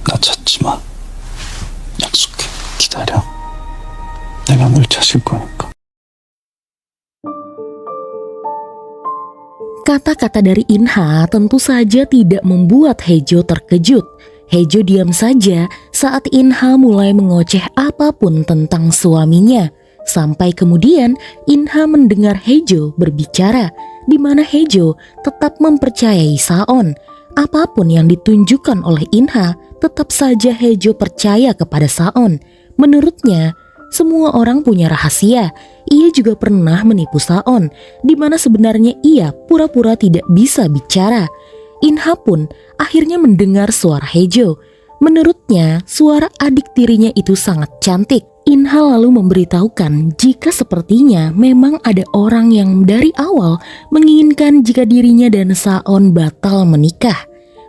나 찾지 마. 약속해. 기다려. 내가 널 찾을 거니까. Kata-kata dari Inha tentu saja tidak membuat Haejo terkejut. Haejo diam saja saat Inha mulai mengoceh apapun tentang suaminya. Sampai kemudian Inha mendengar Haejo berbicara, di mana Haejo tetap mempercayai Saon. Apapun yang ditunjukkan oleh Inha, tetap saja Haejo percaya kepada Saon. Menurutnya, semua orang punya rahasia. Ia juga pernah menipu Saon, di mana sebenarnya ia pura-pura tidak bisa bicara. Inha pun akhirnya mendengar suara Haejo. Menurutnya, suara adik tirinya itu sangat cantik. Inha lalu memberitahukan jika sepertinya memang ada orang yang dari awal menginginkan jika dirinya dan Saon batal menikah.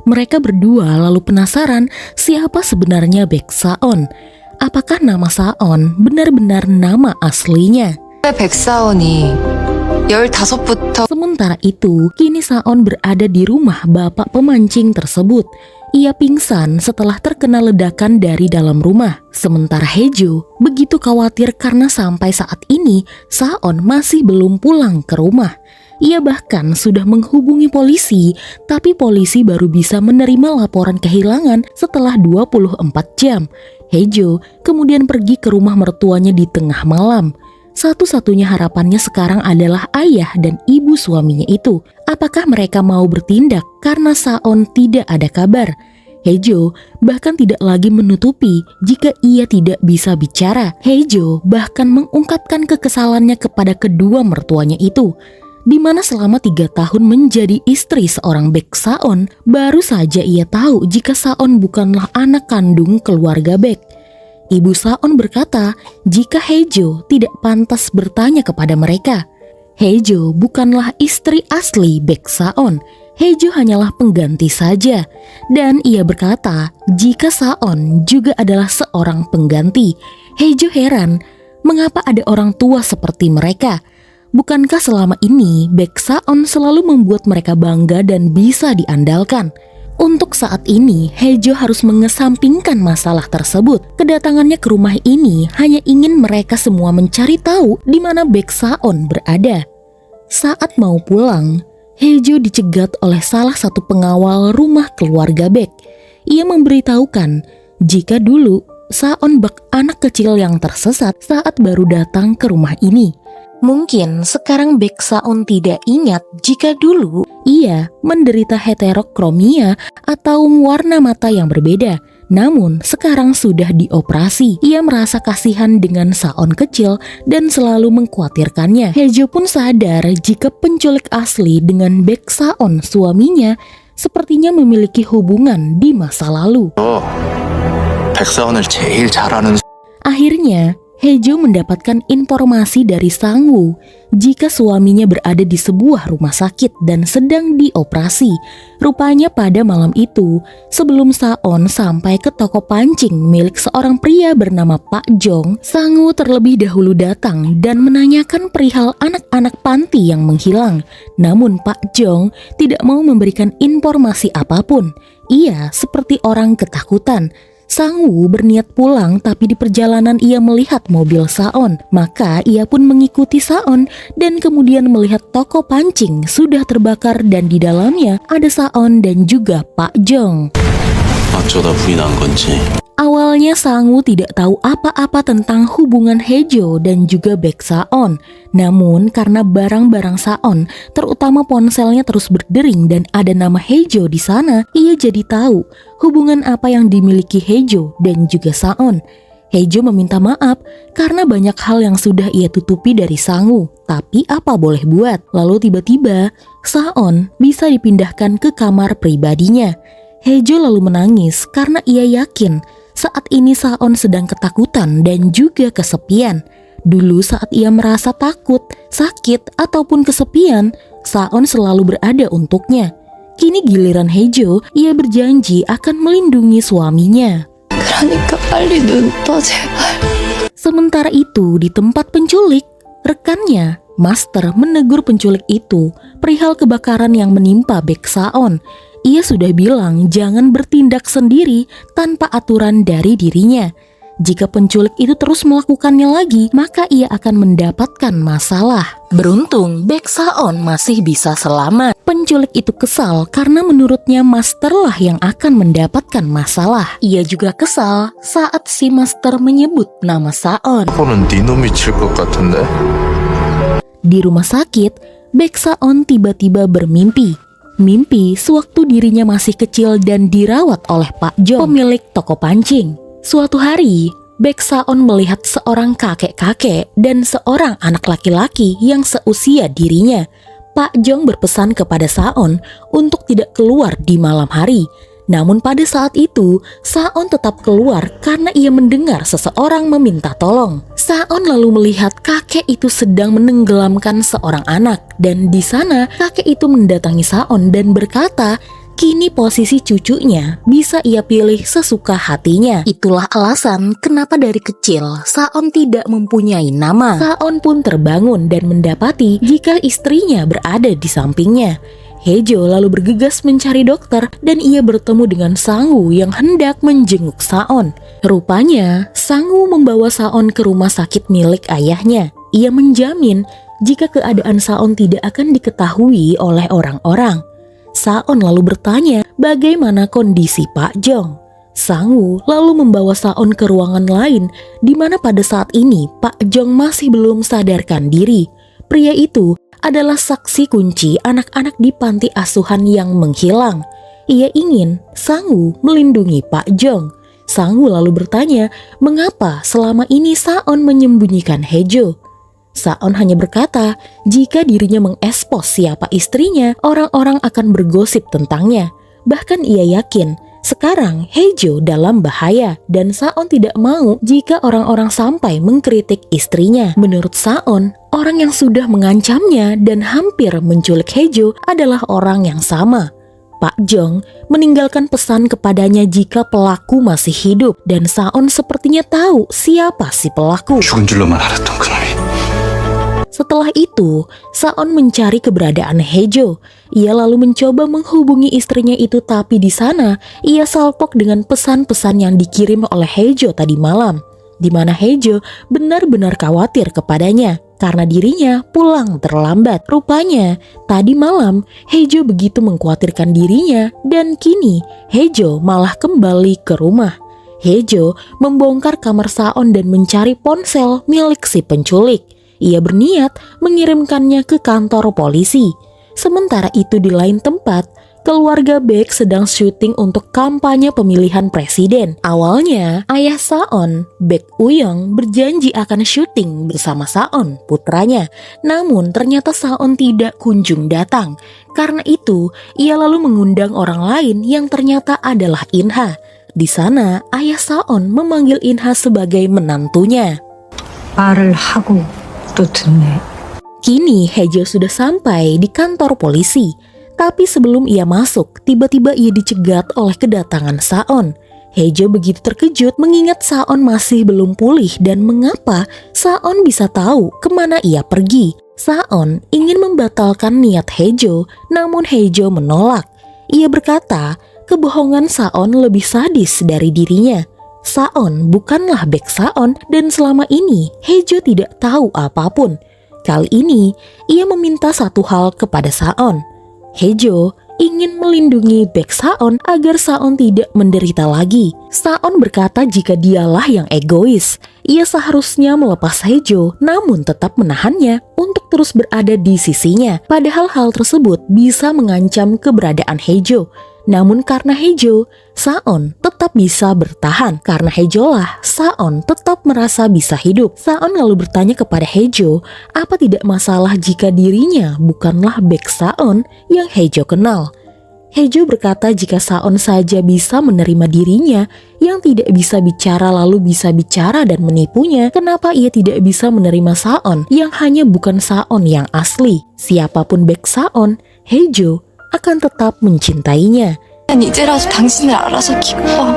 Mereka berdua lalu penasaran siapa sebenarnya Baek Saon. Apakah nama Saon benar-benar nama aslinya? 백사원이 15부터 Sementara itu, kini Saon berada di rumah bapak pemancing tersebut. Ia pingsan setelah terkena ledakan dari dalam rumah. Sementara Haejo begitu khawatir karena sampai saat ini Saon masih belum pulang ke rumah. Ia bahkan sudah menghubungi polisi, tapi polisi baru bisa menerima laporan kehilangan setelah 24 jam. Haejo kemudian pergi ke rumah mertuanya di tengah malam. Satu-satunya harapannya sekarang adalah ayah dan ibu suaminya itu. Apakah mereka mau bertindak karena Saon tidak ada kabar? Haejo bahkan tidak lagi menutupi jika ia tidak bisa bicara. Haejo bahkan mengungkapkan kekesalannya kepada kedua mertuanya itu, di mana selama 3 tahun menjadi istri seorang Baek Saon, baru saja ia tahu jika Saon bukanlah anak kandung keluarga Baek. Ibu Saon berkata jika Haejo tidak pantas bertanya kepada mereka. Haejo bukanlah istri asli Baek Saon. Haejo hanyalah pengganti saja. Dan ia berkata jika Saon juga adalah seorang pengganti. Haejo heran mengapa ada orang tua seperti mereka. Bukankah selama ini Baek Saon selalu membuat mereka bangga dan bisa diandalkan? Untuk saat ini, Haejo harus mengesampingkan masalah tersebut. Kedatangannya ke rumah ini hanya ingin mereka semua mencari tahu di mana Baek Saon berada. Saat mau pulang, Haejo dicegat oleh salah satu pengawal rumah keluarga Baek. Ia memberitahukan jika dulu Saon bak anak kecil yang tersesat saat baru datang ke rumah ini. Mungkin sekarang Baek Saon tidak ingat jika dulu ia menderita heterokromia atau warna mata yang berbeda. Namun sekarang sudah dioperasi. Ia merasa kasihan dengan Saon kecil dan selalu mengkhawatirkannya. Haejo pun sadar jika penculik asli dengan Baek Saon suaminya sepertinya memiliki hubungan di masa lalu. 백사원을 제일 잘하는 Akhirnya Haejo mendapatkan informasi dari Sangwoo jika suaminya berada di sebuah rumah sakit dan sedang dioperasi. Rupanya pada malam itu, sebelum Saon sampai ke toko pancing milik seorang pria bernama Pak Jong, Sangwoo terlebih dahulu datang dan menanyakan perihal anak-anak panti yang menghilang. Namun Pak Jong tidak mau memberikan informasi apapun. Ia seperti orang ketakutan. Sangwoo berniat pulang, tapi di perjalanan ia melihat mobil Saon. Maka ia pun mengikuti Saon dan kemudian melihat toko pancing sudah terbakar dan di dalamnya ada Saon dan juga Pak Jong. 어쩌다 불이 난 건지. Awalnya Sangwoo tidak tahu apa-apa tentang hubungan Haejo dan juga Baek Saon. Namun karena barang-barang Saon, terutama ponselnya terus berdering dan ada nama Haejo di sana, ia jadi tahu hubungan apa yang dimiliki Haejo dan juga Saon. Haejo meminta maaf karena banyak hal yang sudah ia tutupi dari Sangwoo. Tapi apa boleh buat? Lalu tiba-tiba Saon bisa dipindahkan ke kamar pribadinya. Haejo lalu menangis karena ia yakin saat ini Saon sedang ketakutan dan juga kesepian. Dulu saat ia merasa takut, sakit, ataupun kesepian, Saon selalu berada untuknya. Kini giliran Haejo, ia berjanji akan melindungi suaminya. 그러니까 빨리 눈 떠 제발. Sementara itu di tempat penculik, rekannya Master menegur penculik itu perihal kebakaran yang menimpa Baek Saon. Ia sudah bilang jangan bertindak sendiri tanpa aturan dari dirinya. Jika penculik itu terus melakukannya lagi, maka ia akan mendapatkan masalah. Beruntung, Baek Saon masih bisa selamat. Penculik itu kesal karena menurutnya Master lah yang akan mendapatkan masalah. Ia juga kesal saat si Master menyebut nama Saon. 사고는 네 놈이 칠 것 같은데? Di rumah sakit, Baek Saon tiba-tiba bermimpi. Mimpi sewaktu dirinya masih kecil dan dirawat oleh Pak Jong, pemilik toko pancing. Suatu hari, Baek Saon melihat seorang kakek-kakek dan seorang anak laki-laki yang seusia dirinya. Pak Jong berpesan kepada Saon untuk tidak keluar di malam hari. Namun pada saat itu, Saon tetap keluar karena ia mendengar seseorang meminta tolong. Saon lalu melihat kakek itu sedang menenggelamkan seorang anak. Dan di sana, kakek itu mendatangi Saon dan berkata, kini posisi cucunya bisa ia pilih sesuka hatinya. Itulah alasan kenapa dari kecil Saon tidak mempunyai nama. Saon pun terbangun dan mendapati jika istrinya berada di sampingnya. Haejo lalu bergegas mencari dokter dan ia bertemu dengan Sang-woo yang hendak menjenguk Saon. Rupanya, Sang-woo membawa Saon ke rumah sakit milik ayahnya. Ia menjamin jika keadaan Saon tidak akan diketahui oleh orang-orang. Saon lalu bertanya bagaimana kondisi Pak Jong. Sang-woo lalu membawa Saon ke ruangan lain di mana pada saat ini Pak Jong masih belum sadarkan diri. Pria itu adalah saksi kunci anak-anak di panti asuhan yang menghilang. Ia ingin Sang-woo melindungi Pak Jong. Sang-woo lalu bertanya mengapa selama ini Saon menyembunyikan Haejo. Saon hanya berkata jika dirinya mengekspos siapa istrinya, orang-orang akan bergosip tentangnya. Bahkan ia yakin sekarang Haejo dalam bahaya dan Saon tidak mau jika orang-orang sampai mengkritik istrinya. Menurut Saon, orang yang sudah mengancamnya dan hampir menculik Haejo adalah orang yang sama. Pak Jong meninggalkan pesan kepadanya jika pelaku masih hidup dan Saon sepertinya tahu siapa si pelaku. 죽은 줄로만 알았던 그놈이. Setelah itu, Saon mencari keberadaan Haejo. Ia lalu mencoba menghubungi istrinya itu tapi di sana ia salpok dengan pesan-pesan yang dikirim oleh Haejo tadi malam. Di mana Haejo benar-benar khawatir kepadanya karena dirinya pulang terlambat. Rupanya, tadi malam Haejo begitu mengkhawatirkan dirinya dan kini Haejo malah kembali ke rumah. Haejo membongkar kamar Saon dan mencari ponsel milik si penculik. Ia berniat mengirimkannya ke kantor polisi. Sementara itu di lain tempat, keluarga Baek sedang syuting untuk kampanye pemilihan presiden. Awalnya, ayah Saon, Baek Uyong, berjanji akan syuting bersama Saon, putranya. Namun ternyata Saon tidak kunjung datang. Karena itu, ia lalu mengundang orang lain yang ternyata adalah Inha. Di sana, ayah Saon memanggil Inha sebagai menantunya. 말을 하고 또 듣네. Kini Haejo sudah sampai di kantor polisi. Tapi sebelum ia masuk, tiba-tiba ia dicegat oleh kedatangan Saon. Haejo begitu terkejut mengingat Saon masih belum pulih dan mengapa Saon bisa tahu kemana ia pergi. Saon ingin membatalkan niat Haejo, namun Haejo menolak. Ia berkata, kebohongan Saon lebih sadis dari dirinya. Saon bukanlah Baek Saon dan selama ini Haejo tidak tahu apapun. Kali ini ia meminta satu hal kepada Saon. Haejo ingin melindungi Baek Saon agar Saon tidak menderita lagi. Saon berkata jika dialah yang egois. Ia seharusnya melepas Haejo namun tetap menahannya untuk terus berada di sisinya. Padahal hal tersebut bisa mengancam keberadaan Haejo. Namun karena Haejo, Saon tetap bisa bertahan. Karena Haejo lah, Saon tetap merasa bisa hidup. Saon lalu bertanya kepada Haejo, apa tidak masalah jika dirinya bukanlah Baek Saon yang Haejo kenal. Haejo berkata jika Saon saja bisa menerima dirinya yang tidak bisa bicara lalu bisa bicara dan menipunya, kenapa ia tidak bisa menerima Saon yang hanya bukan Saon yang asli. Siapapun Baek Saon, Haejo akan tetap mencintainya. 이제라도 당신을 알아서 기뻐.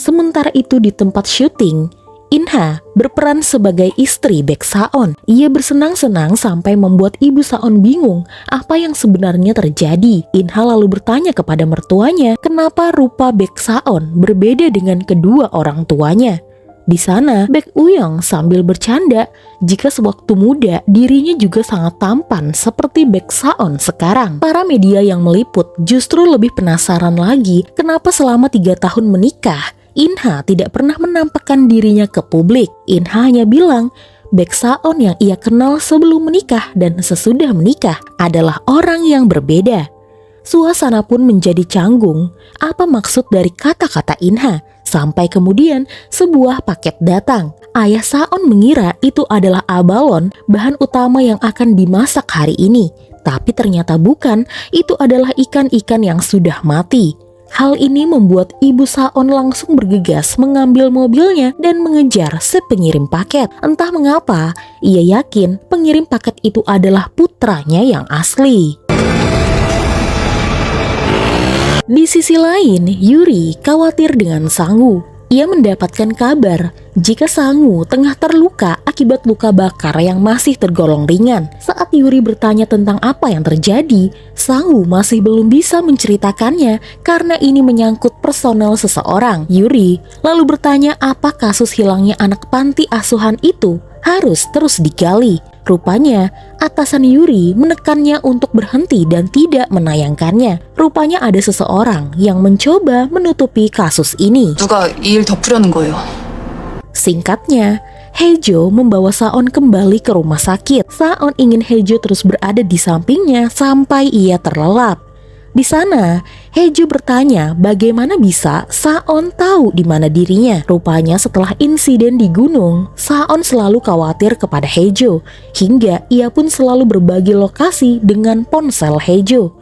Sementara itu di tempat syuting, Inha berperan sebagai istri Baek Saon. Ia bersenang-senang sampai membuat ibu Saon bingung apa yang sebenarnya terjadi. Inha lalu bertanya kepada mertuanya kenapa rupa Baek Saon berbeda dengan kedua orang tuanya. Di sana, Baek Uyong sambil bercanda jika sewaktu muda dirinya juga sangat tampan seperti Baek Saon sekarang. Para media yang meliput justru lebih penasaran lagi kenapa selama 3 tahun menikah, Inha tidak pernah menampakkan dirinya ke publik. Inha hanya bilang Baek Saon yang ia kenal sebelum menikah dan sesudah menikah adalah orang yang berbeda. Suasana pun menjadi canggung. Apa maksud dari kata-kata Inha? Sampai kemudian sebuah paket datang. Ayah Saon mengira itu adalah abalon, bahan utama yang akan dimasak hari ini. Tapi ternyata bukan, itu adalah ikan-ikan yang sudah mati. Hal ini membuat ibu Saon langsung bergegas mengambil mobilnya dan mengejar si pengirim paket. Entah mengapa, ia yakin pengirim paket itu adalah putranya yang asli. Di sisi lain, Yuri khawatir dengan Sang-woo. Ia mendapatkan kabar jika Sang-woo tengah terluka akibat luka bakar yang masih tergolong ringan. Saat Yuri bertanya tentang apa yang terjadi, Sang-woo masih belum bisa menceritakannya karena ini menyangkut personel seseorang. Yuri lalu bertanya apa kasus hilangnya anak panti asuhan itu harus terus digali. Rupanya, atasan Yuri menekannya untuk berhenti dan tidak menayangkannya. Rupanya ada seseorang yang mencoba menutupi kasus ini. 누가 이 일 덮으려는 거예요. Singkatnya, Hae-jo membawa Saon kembali ke rumah sakit. Saon ingin Hae-jo terus berada di sampingnya sampai ia terlelap. Di sana, Hae-jo bertanya bagaimana bisa Saon tahu di mana dirinya. Rupanya setelah insiden di gunung, Saon selalu khawatir kepada Hae-jo, hingga ia pun selalu berbagi lokasi dengan ponsel Hae-jo.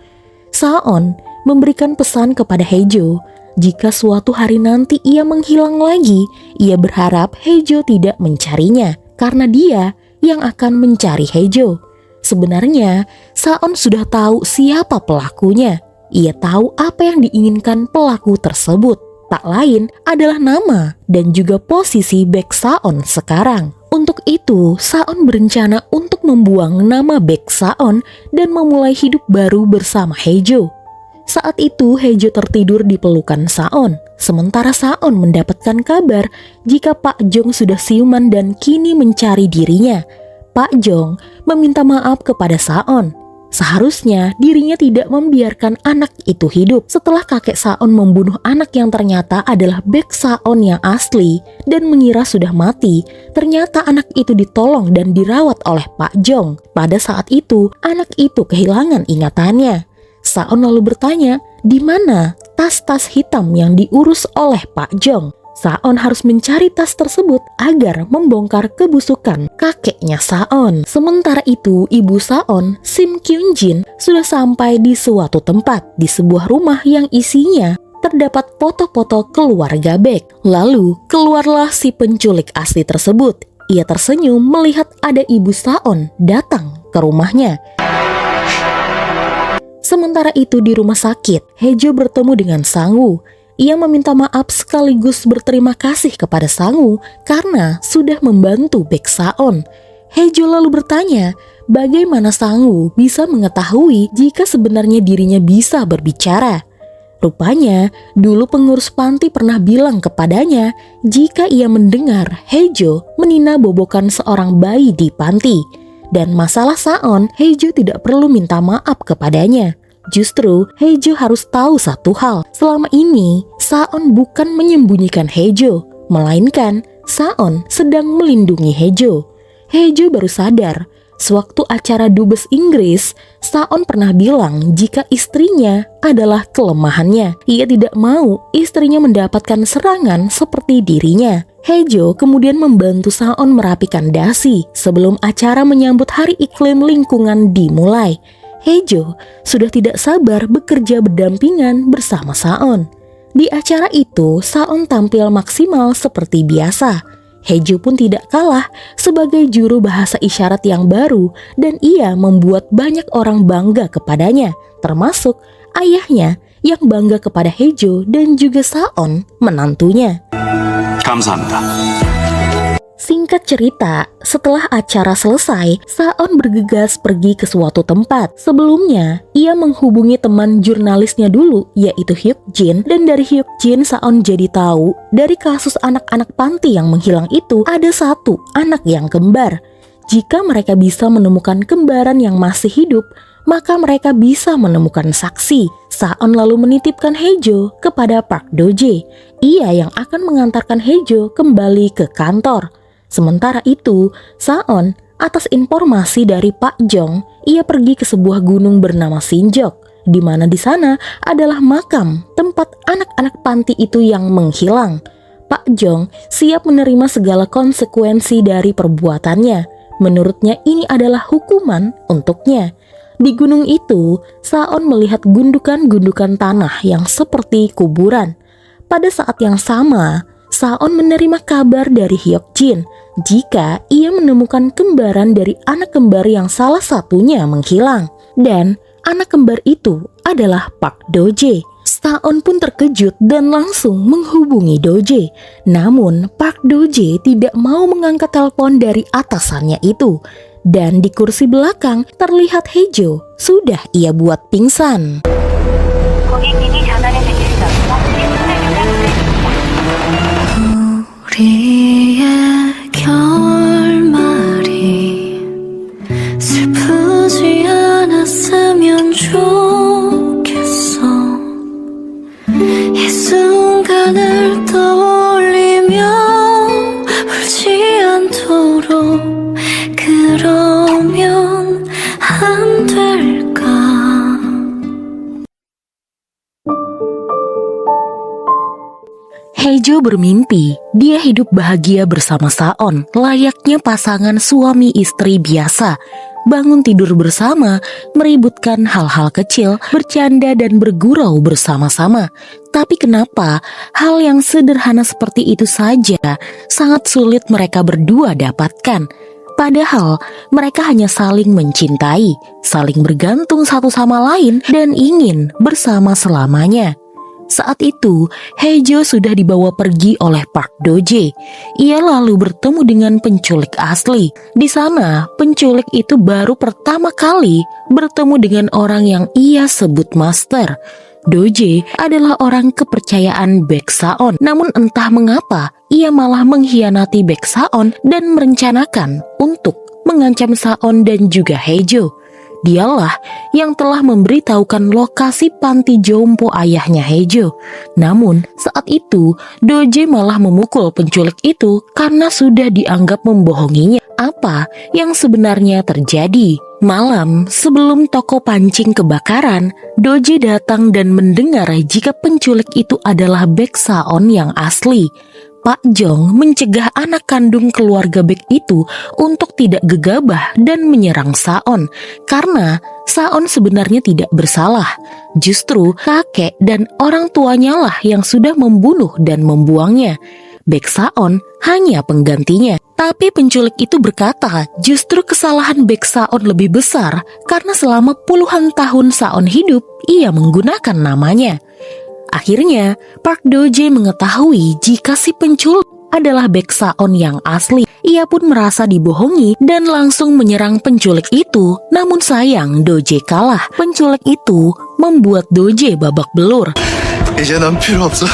Saon memberikan pesan kepada Hae-jo, jika suatu hari nanti ia menghilang lagi, ia berharap Hae-jo tidak mencarinya, karena dia yang akan mencari Hae-jo. Sebenarnya, Saon sudah tahu siapa pelakunya. Ia tahu apa yang diinginkan pelaku tersebut. Tak lain adalah nama dan juga posisi Baek Saon sekarang. Untuk itu, Saon berencana untuk membuang nama Baek Saon dan memulai hidup baru bersama Hae-jo. Saat itu, Hae-jo tertidur di pelukan Saon. Sementara Saon mendapatkan kabar jika Pak Jong sudah siuman dan kini mencari dirinya. Pak Jong meminta maaf kepada Saon. Seharusnya dirinya tidak membiarkan anak itu hidup. Setelah kakek Saon membunuh anak yang ternyata adalah Baek Saon yang asli dan mengira sudah mati, ternyata anak itu ditolong dan dirawat oleh Pak Jong. Pada saat itu, anak itu kehilangan ingatannya. Saon lalu bertanya, di mana tas-tas hitam yang diurus oleh Pak Jong? Saon harus mencari tas tersebut agar membongkar kebusukan kakeknya Saon. Sementara itu, ibu Saon, Sim Kyun Jin, sudah sampai di suatu tempat di sebuah rumah yang isinya terdapat foto-foto keluarga Baek. Lalu, keluarlah si penculik asli tersebut. Ia tersenyum melihat ada ibu Saon datang ke rumahnya. Sementara itu di rumah sakit, Hae-jo bertemu dengan Sang-woo. Ia meminta maaf sekaligus berterima kasih kepada Sang-woo karena sudah membantu Baek Saon. Hae-jo lalu bertanya, bagaimana Sang-woo bisa mengetahui jika sebenarnya dirinya bisa berbicara. Rupanya, dulu pengurus panti pernah bilang kepadanya jika ia mendengar Hae-jo menina bobokan seorang bayi di panti. Dan masalah Saon, Hae-jo tidak perlu minta maaf kepadanya. Justru, Hae-jo harus tahu satu hal. Selama ini, Saon bukan menyembunyikan Hae-jo, melainkan Saon sedang melindungi Hae-jo. Hae-jo baru sadar, sewaktu acara dubes Inggris, Saon pernah bilang jika istrinya adalah kelemahannya. Ia tidak mau istrinya mendapatkan serangan seperti dirinya. Hae-jo kemudian membantu Saon merapikan dasi sebelum acara menyambut Hari Iklim Lingkungan dimulai. Hae-jo sudah tidak sabar bekerja berdampingan bersama Saon. Di acara itu, Saon tampil maksimal seperti biasa. Hae-jo pun tidak kalah sebagai juru bahasa isyarat yang baru dan ia membuat banyak orang bangga kepadanya, termasuk ayahnya yang bangga kepada Hae-jo dan juga Saon, menantunya. 감사합니다. Singkat cerita, setelah acara selesai, Saon bergegas pergi ke suatu tempat. Sebelumnya, ia menghubungi teman jurnalisnya dulu, yaitu Hyuk Jin. Dan dari Hyuk Jin, Saon jadi tahu dari kasus anak-anak panti yang menghilang itu ada satu anak yang kembar. Jika mereka bisa menemukan kembaran yang masih hidup, maka mereka bisa menemukan saksi. Saon lalu menitipkan Haejo kepada Park Do-jae. Ia yang akan mengantarkan Haejo kembali ke kantor. Sementara itu, Saon atas informasi dari Pak Jong, ia pergi ke sebuah gunung bernama Sinjok, di mana di sana adalah makam tempat anak-anak panti itu yang menghilang. Pak Jong siap menerima segala konsekuensi dari perbuatannya. Menurutnya ini adalah hukuman untuknya. Di gunung itu, Saon melihat gundukan-gundukan tanah yang seperti kuburan. Pada saat yang sama, Saon menerima kabar dari Hyuk Jin jika ia menemukan kembaran dari anak kembar yang salah satunya menghilang. Dan anak kembar itu adalah Park Do-jae. Saon pun terkejut dan langsung menghubungi Do-jae. Namun Park Do-jae tidak mau mengangkat telepon dari atasannya itu. Dan di kursi belakang terlihat Haejo sudah ia buat pingsan. 우리의 결말이 슬프지 않았으면 좋겠어. 이 순간을 떠올리며 울지 않도록 그러면 안 될까. Haejo bermimpi dia hidup bahagia bersama Saon, layaknya pasangan suami istri biasa. Bangun tidur bersama, meributkan hal-hal kecil, bercanda dan bergurau bersama-sama. Tapi kenapa hal yang sederhana seperti itu saja sangat sulit mereka berdua dapatkan? Padahal mereka hanya saling mencintai, saling bergantung satu sama lain dan ingin bersama selamanya. Saat itu, Haejo sudah dibawa pergi oleh Park Do-jae. Ia lalu bertemu dengan penculik asli. Di sana, penculik itu baru pertama kali bertemu dengan orang yang ia sebut master. Do-jae adalah orang kepercayaan Baek Saon. Namun entah mengapa, ia malah mengkhianati Baek Saon dan merencanakan untuk mengancam Saon dan juga Haejo. Dialah yang telah memberitahukan lokasi panti jompo ayahnya Haejo. Namun saat itu Do-jae malah memukul penculik itu karena sudah dianggap membohonginya. Apa yang sebenarnya terjadi? Malam sebelum toko pancing kebakaran, Do-jae datang dan mendengar jika penculik itu adalah Baek Saon yang asli. Pak Jong mencegah anak kandung keluarga Baek itu untuk tidak gegabah dan menyerang Saon karena Saon sebenarnya tidak bersalah. Justru kakek dan orang tuanya lah yang sudah membunuh dan membuangnya. Baek Saon hanya penggantinya. Tapi penculik itu berkata justru kesalahan Baek Saon lebih besar karena selama puluhan tahun Saon hidup ia menggunakan namanya. Akhirnya, Park Do-jae mengetahui jika si penculik adalah Baek Saon yang asli. Ia pun merasa dibohongi dan langsung menyerang penculik itu. Namun sayang, Do-jae kalah. Penculik itu membuat Do-jae babak belur. 이제 난 필요 없어.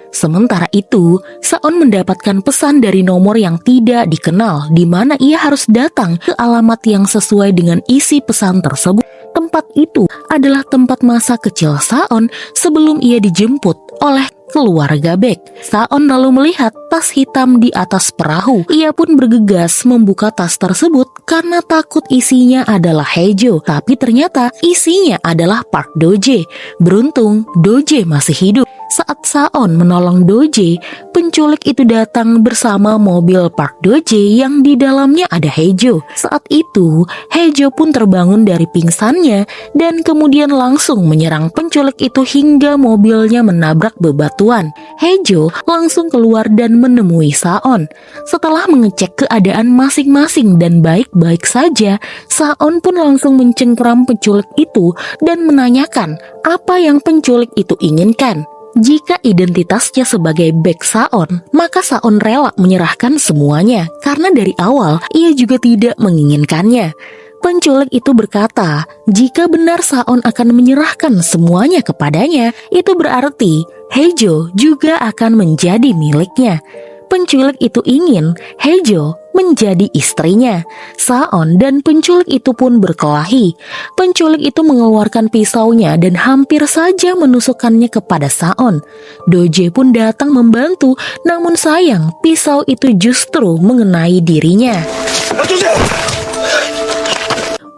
Sementara itu, Saon mendapatkan pesan dari nomor yang tidak dikenal, di mana ia harus datang ke alamat yang sesuai dengan isi pesan tersebut. Tempat itu adalah tempat masa kecil Saon sebelum ia dijemput oleh keluarga Baek. Saon lalu melihat tas hitam di atas perahu. Ia pun bergegas membuka tas tersebut karena takut isinya adalah Haejo. Tapi ternyata isinya adalah Park Do-jae. Beruntung Do-jae masih hidup. Saat Saon menolong Do-jae, penculik itu datang bersama mobil Park Do-jae yang di dalamnya ada Haejo. Saat itu, Haejo pun terbangun dari pingsannya dan kemudian langsung menyerang penculik itu hingga mobilnya menabrak bebatuan. Haejo langsung keluar dan menemui Saon. Setelah mengecek keadaan masing-masing dan baik-baik saja, Saon pun langsung mencengkeram penculik itu dan menanyakan apa yang penculik itu inginkan. Jika identitasnya sebagai Baek Saon, maka Saon rela menyerahkan semuanya karena dari awal ia juga tidak menginginkannya. Penculik itu berkata, jika benar Saon akan menyerahkan semuanya kepadanya, itu berarti Haejo juga akan menjadi miliknya. Penculik itu ingin Haejo menjadi istrinya. Saon dan penculik itu pun berkelahi. Penculik itu mengeluarkan pisaunya dan hampir saja menusukkannya kepada Saon. Doje pun datang membantu, namun sayang pisau itu justru mengenai dirinya.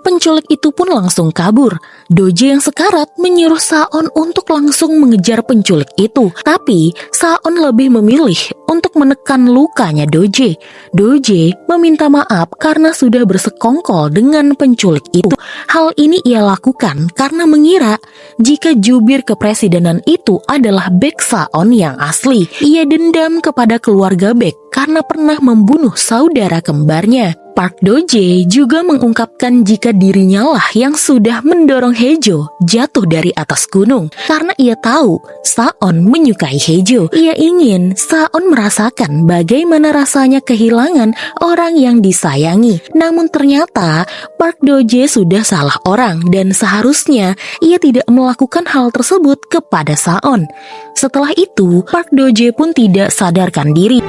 Penculik itu pun langsung kabur. Doje yang sekarat menyuruh Saon untuk langsung mengejar penculik itu. Tapi Saon lebih memilih untuk menekan lukanya Doje. Doje meminta maaf karena sudah bersekongkol dengan penculik itu. Hal ini ia lakukan karena mengira jika jubir kepresidenan itu adalah Baek Saon yang asli. Ia dendam kepada keluarga Baek karena pernah membunuh saudara kembarnya. Park Do-jae juga mengungkapkan jika dirinya lah yang sudah mendorong Haejo jatuh dari atas gunung karena ia tahu Saon menyukai Haejo. Ia ingin Saon merasakan bagaimana rasanya kehilangan orang yang disayangi. Namun ternyata Park Do-jae sudah salah orang dan seharusnya ia tidak melakukan hal tersebut kepada Saon. Setelah itu, Park Do-jae pun tidak sadarkan diri.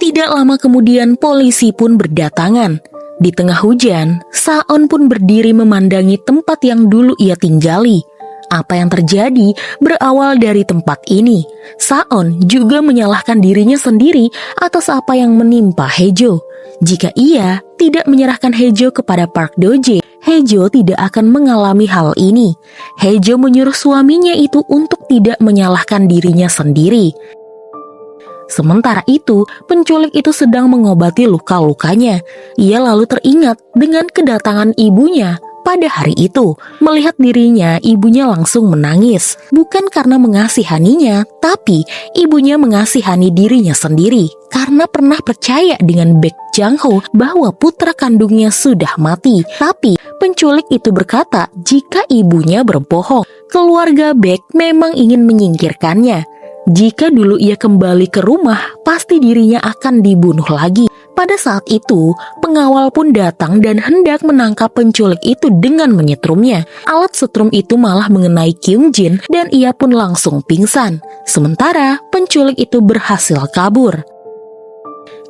Tidak lama kemudian polisi pun berdatangan. Di tengah hujan, Saon pun berdiri memandangi tempat yang dulu ia tinggali. Apa yang terjadi berawal dari tempat ini. Saon juga menyalahkan dirinya sendiri atas apa yang menimpa Haejo. Jika ia tidak menyerahkan Haejo kepada Park Do-jae, Haejo tidak akan mengalami hal ini. Haejo menyuruh suaminya itu untuk tidak menyalahkan dirinya sendiri. Sementara itu, penculik itu sedang mengobati luka-lukanya. Ia lalu teringat dengan kedatangan ibunya pada hari itu. Melihat dirinya, ibunya langsung menangis. Bukan karena mengasihaninya, tapi ibunya mengasihani dirinya sendiri. Karena pernah percaya dengan Baek Jang-ho bahwa putra kandungnya sudah mati. Tapi penculik itu berkata jika ibunya berbohong. Keluarga Baek memang ingin menyingkirkannya. Jika dulu ia kembali ke rumah, pasti dirinya akan dibunuh lagi. Pada saat itu, pengawal pun datang dan hendak menangkap penculik itu dengan menyetrumnya. Alat setrum itu malah mengenai Kyung Jin dan ia pun langsung pingsan. Sementara penculik itu berhasil kabur.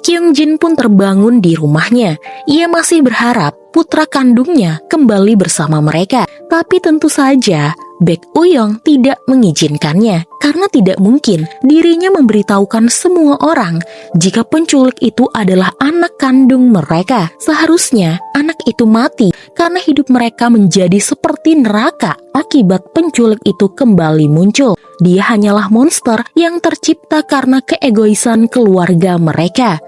Kyung Jin pun terbangun di rumahnya. Ia masih berharap putra kandungnya kembali bersama mereka. Tapi tentu saja Baek Uyong tidak mengizinkannya karena tidak mungkin dirinya memberitahukan semua orang jika penculik itu adalah anak kandung mereka. Seharusnya anak itu mati karena hidup mereka menjadi seperti neraka akibat penculik itu kembali muncul. Dia hanyalah monster yang tercipta karena keegoisan keluarga mereka.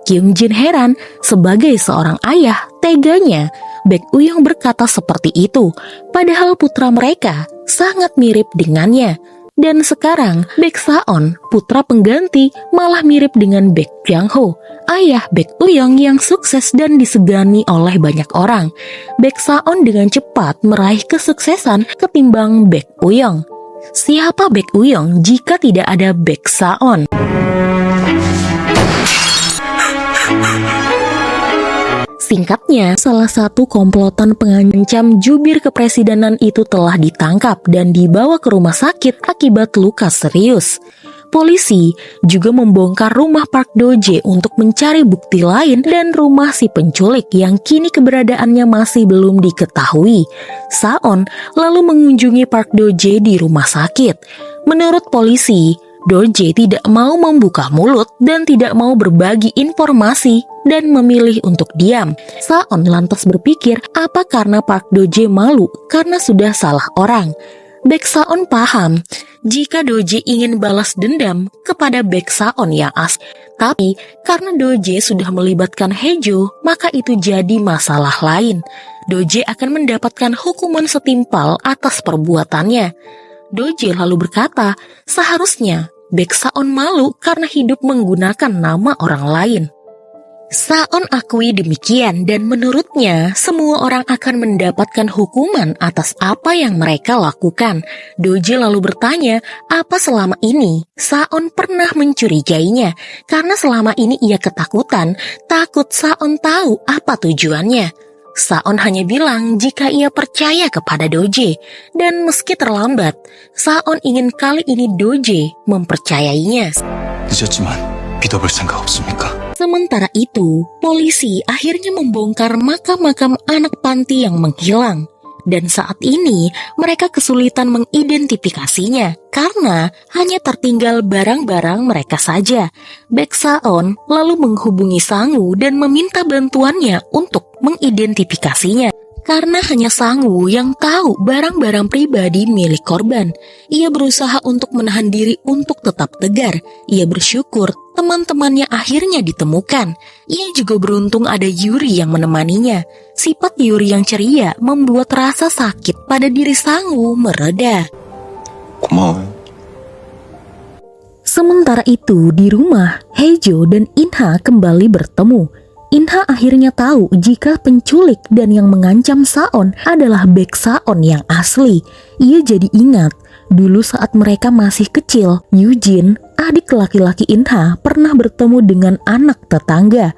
Kyung Jin heran, sebagai seorang ayah, teganya Baek Uyong berkata seperti itu, padahal putra mereka sangat mirip dengannya. Dan sekarang Baek Saon, putra pengganti, malah mirip dengan Baek Jang-ho, ayah Baek Uyong yang sukses dan disegani oleh banyak orang. Baek Saon dengan cepat meraih kesuksesan ketimbang Baek Uyong. Siapa Baek Uyong jika tidak ada Baek Saon? Singkatnya, salah satu komplotan pengancam jubir kepresidenan itu telah ditangkap dan dibawa ke rumah sakit akibat luka serius. Polisi juga membongkar rumah Park Do-jae untuk mencari bukti lain dan rumah si penculik yang kini keberadaannya masih belum diketahui. Saon lalu mengunjungi Park Do-jae di rumah sakit. Menurut polisi, Do-jae tidak mau membuka mulut dan tidak mau berbagi informasi dan memilih untuk diam. Saon lantas berpikir apa karena Park Do-jae malu karena sudah salah orang. Baek Saon paham jika Do-jae ingin balas dendam kepada Baek Saon yang asli. Tapi karena Do-jae sudah melibatkan Haejo, maka itu jadi masalah lain. Do-jae akan mendapatkan hukuman setimpal atas perbuatannya. Do-jae lalu berkata, seharusnya Baek Saon malu karena hidup menggunakan nama orang lain. Saon akui demikian dan menurutnya semua orang akan mendapatkan hukuman atas apa yang mereka lakukan. Doji lalu bertanya apa selama ini Saon pernah mencurigainya karena selama ini ia ketakutan, takut Saon tahu apa tujuannya. Saon hanya bilang jika ia percaya kepada Doji dan meski terlambat, Saon ingin kali ini Doji mempercayainya. 늦었지만 믿어볼 생각 없습니까? Sementara itu, polisi akhirnya membongkar makam-makam anak panti yang menghilang. Dan saat ini, mereka kesulitan mengidentifikasinya karena hanya tertinggal barang-barang mereka saja. Baek Saon lalu menghubungi Sangu dan meminta bantuannya untuk mengidentifikasinya. Karena hanya Sangu yang tahu barang-barang pribadi milik korban. Ia berusaha untuk menahan diri untuk tetap tegar. Ia bersyukur teman-temannya akhirnya ditemukan. Ia juga beruntung ada Yuri yang menemaninya. Sifat Yuri yang ceria membuat rasa sakit pada diri Sangu mereda. 고마워요. Sementara itu di rumah, Haejo dan Inha kembali bertemu. Inha akhirnya tahu jika penculik dan yang mengancam Saon adalah Baek Saon yang asli. Ia jadi ingat, dulu saat mereka masih kecil, Yujin, adik laki-laki Inha, pernah bertemu dengan anak tetangga.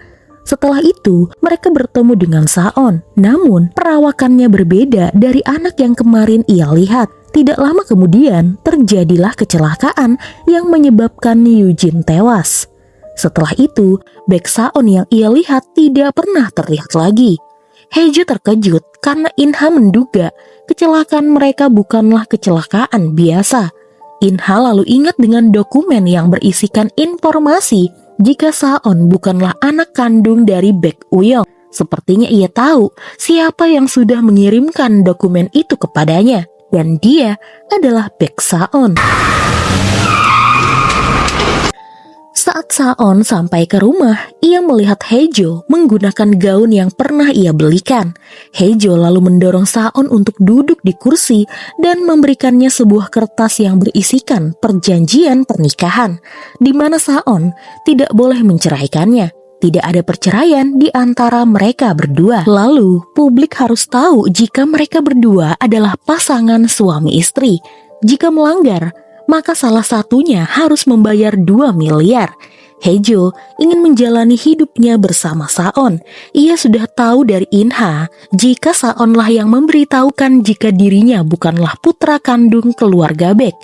Setelah itu, mereka bertemu dengan Saon. Namun, perawakannya berbeda dari anak yang kemarin ia lihat. Tidak lama kemudian, terjadilah kecelakaan yang menyebabkan Yujin tewas. Setelah itu, Baek Saon yang ia lihat tidak pernah terlihat lagi. Haejo terkejut karena Inha menduga kecelakaan mereka bukanlah kecelakaan biasa. Inha lalu ingat dengan dokumen yang berisikan informasi jika Saon bukanlah anak kandung dari Baek Uyong. Sepertinya ia tahu siapa yang sudah mengirimkan dokumen itu kepadanya, dan dia adalah Baek Saon. Saat Saon sampai ke rumah, ia melihat Haejo menggunakan gaun yang pernah ia belikan. Haejo lalu mendorong Saon untuk duduk di kursi dan memberikannya sebuah kertas yang berisikan perjanjian pernikahan, di mana Saon tidak boleh menceraikannya. Tidak ada perceraian di antara mereka berdua. Lalu, publik harus tahu jika mereka berdua adalah pasangan suami istri. Jika melanggar, maka salah satunya harus membayar 2 miliar. Haejo ingin menjalani hidupnya bersama Saon. Ia sudah tahu dari Inha jika Saonlah yang memberitahukan jika dirinya bukanlah putra kandung keluarga Baek.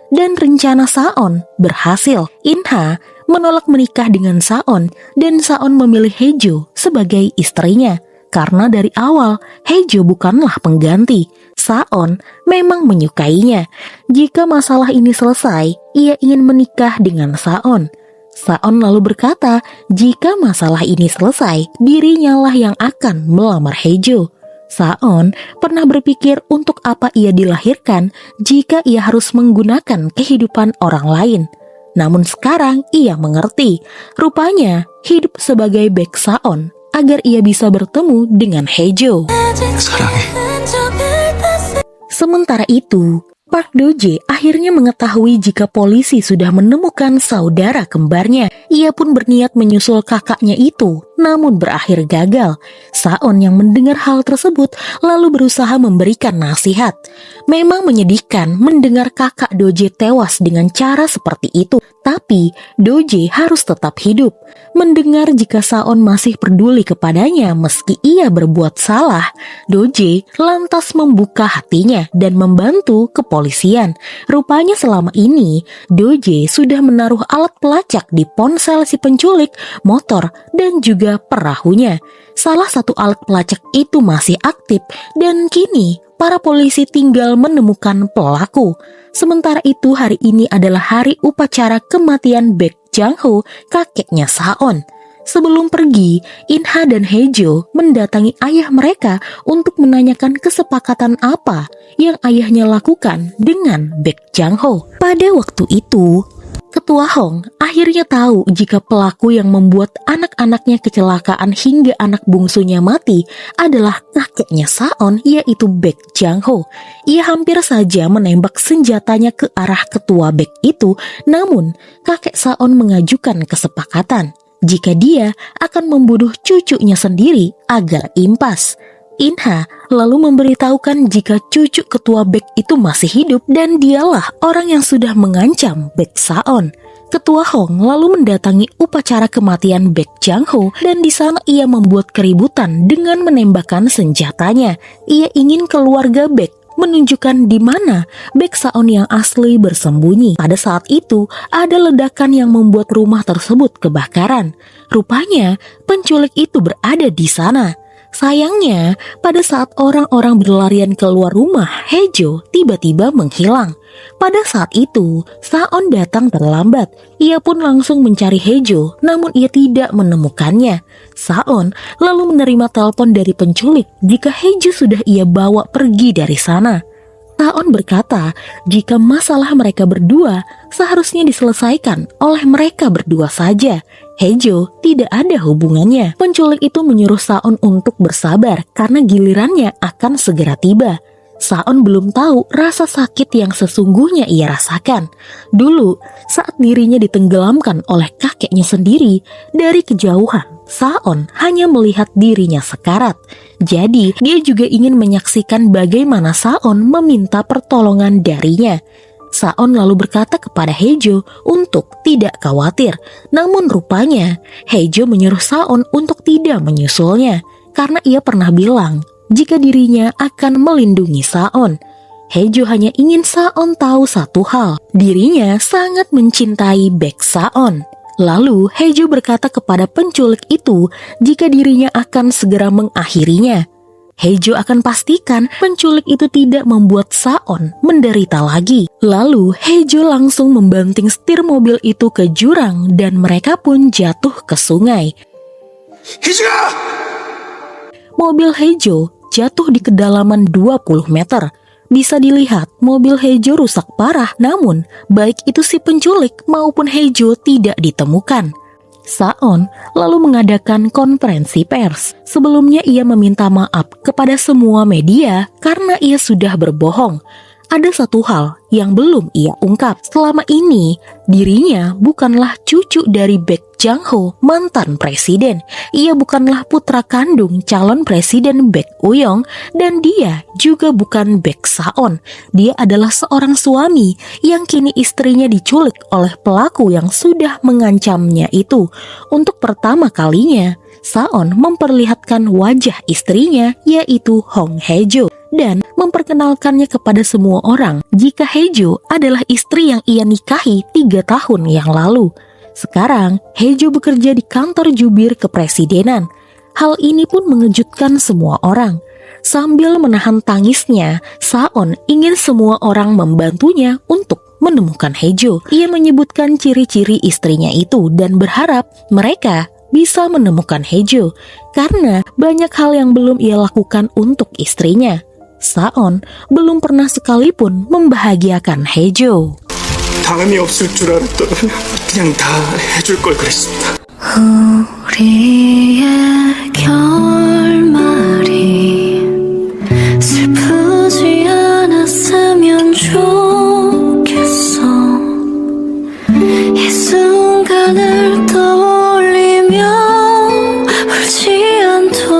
Dan rencana Saon berhasil. Inha menolak menikah dengan Saon dan Saon memilih Haejo sebagai istrinya. Karena dari awal Haejo bukanlah pengganti. Saon memang menyukainya. Jika masalah ini selesai, ia ingin menikah dengan Saon. Saon lalu berkata, jika masalah ini selesai, dirinya lah yang akan melamar Haejo. Saon pernah berpikir untuk apa ia dilahirkan jika ia harus menggunakan kehidupan orang lain. Namun sekarang ia mengerti, rupanya hidup sebagai Baek Saon agar ia bisa bertemu dengan Haejo. 사랑해. Sementara itu, Park Do-jae akhirnya mengetahui jika polisi sudah menemukan saudara kembarnya. Ia pun berniat menyusul kakaknya itu, namun berakhir gagal. Saon yang mendengar hal tersebut lalu berusaha memberikan nasihat. Memang menyedihkan mendengar kakak Do-jae tewas dengan cara seperti itu, tapi Do-jae harus tetap hidup. Mendengar jika Saon masih peduli kepadanya meski ia berbuat salah, Do-jae lantas membuka hatinya dan membantu kepolisian. Rupanya selama ini Do-jae sudah menaruh alat pelacak di ponsel si penculik, motor, dan juga perahunya. Salah satu alat pelacak itu masih aktif dan kini para polisi tinggal menemukan pelaku. Sementara itu hari ini adalah hari upacara kematian Baek Jang-ho, kakeknya Saon. Sebelum pergi, Inha dan Haejo mendatangi ayah mereka untuk menanyakan kesepakatan apa yang ayahnya lakukan dengan Baek Jang-ho. Pada waktu itu, Ketua Hong akhirnya tahu jika pelaku yang membuat anak-anaknya kecelakaan hingga anak bungsunya mati adalah kakeknya Saon, yaitu Baek Jang-ho. Ia hampir saja menembak senjatanya ke arah ketua Baek itu, namun kakek Saon mengajukan kesepakatan. jika dia akan membunuh cucunya sendiri agar impas. Inha lalu memberitahukan jika cucu ketua Baek itu masih hidup dan dialah orang yang sudah mengancam Baek Saon. Ketua Hong lalu mendatangi upacara kematian Baek Jang-ho dan di sana ia membuat keributan dengan menembakkan senjatanya. Ia ingin keluarga Baek menunjukkan di mana Baek Saon yang asli bersembunyi. Pada saat itu, ada ledakan yang membuat rumah tersebut kebakaran. Rupanya, penculik itu berada di sana. Sayangnya, pada saat orang-orang berlarian keluar rumah, Haejo tiba-tiba menghilang. Pada saat itu, Saon datang terlambat. Ia pun langsung mencari Haejo, namun ia tidak menemukannya. Saon lalu menerima telepon dari penculik jika Haejo sudah ia bawa pergi dari sana. Saon berkata jika masalah mereka berdua seharusnya diselesaikan oleh mereka berdua saja. Haejo tidak ada hubungannya. Penculik itu menyuruh Saon untuk bersabar karena gilirannya akan segera tiba. Saon belum tahu rasa sakit yang sesungguhnya ia rasakan. Dulu, saat dirinya ditenggelamkan oleh kakeknya sendiri, dari kejauhan, Saon hanya melihat dirinya sekarat. Jadi, dia juga ingin menyaksikan bagaimana Saon meminta pertolongan darinya. Saon lalu berkata kepada Haejo untuk tidak khawatir. Namun rupanya, Haejo menyuruh Saon untuk tidak menyusulnya, karena ia pernah bilang jika dirinya akan melindungi Saon. Haejo hanya ingin Saon tahu satu hal, dirinya sangat mencintai Baek Saon. Lalu Haejo berkata kepada penculik itu jika dirinya akan segera mengakhirinya. Haejo akan pastikan penculik itu tidak membuat Saon menderita lagi. Lalu Haejo langsung membanting setir mobil itu ke jurang dan mereka pun jatuh ke sungai. 희주야! Mobil Haejo jatuh di kedalaman 20 meter. Bisa dilihat mobil Haejo rusak parah, namun baik itu si penculik maupun Haejo tidak ditemukan. Saon lalu mengadakan konferensi pers. Sebelumnya ia meminta maaf kepada semua media karena ia sudah berbohong. Ada satu hal yang belum ia ungkap. Selama ini, dirinya bukanlah cucu dari Baek Jang-ho, mantan presiden. Ia bukanlah putra kandung calon presiden Baek Uyong, dan dia juga bukan Baek Saon. Dia adalah seorang suami yang kini istrinya diculik oleh pelaku yang sudah mengancamnya itu. Untuk pertama kalinya, Saon memperlihatkan wajah istrinya, yaitu Hong Haejo, dan memperkenalkannya kepada semua orang jika Haejo adalah istri yang ia nikahi 3 tahun yang lalu. Sekarang, Haejo bekerja di kantor jubir kepresidenan. Hal ini pun mengejutkan semua orang. Sambil menahan tangisnya, Saon ingin semua orang membantunya untuk menemukan Haejo. Ia menyebutkan ciri-ciri istrinya itu dan berharap mereka bisa menemukan Haejo karena banyak hal yang belum ia lakukan untuk istrinya. Saon belum pernah sekalipun membahagiakan Haejo. 다음이 없을 줄 알았더니 그냥 다 해줄 걸 그랬습니다. 우리의 결말이 슬프지 않았으면 좋겠어. 이 순간을 떠올리며 울지 않도록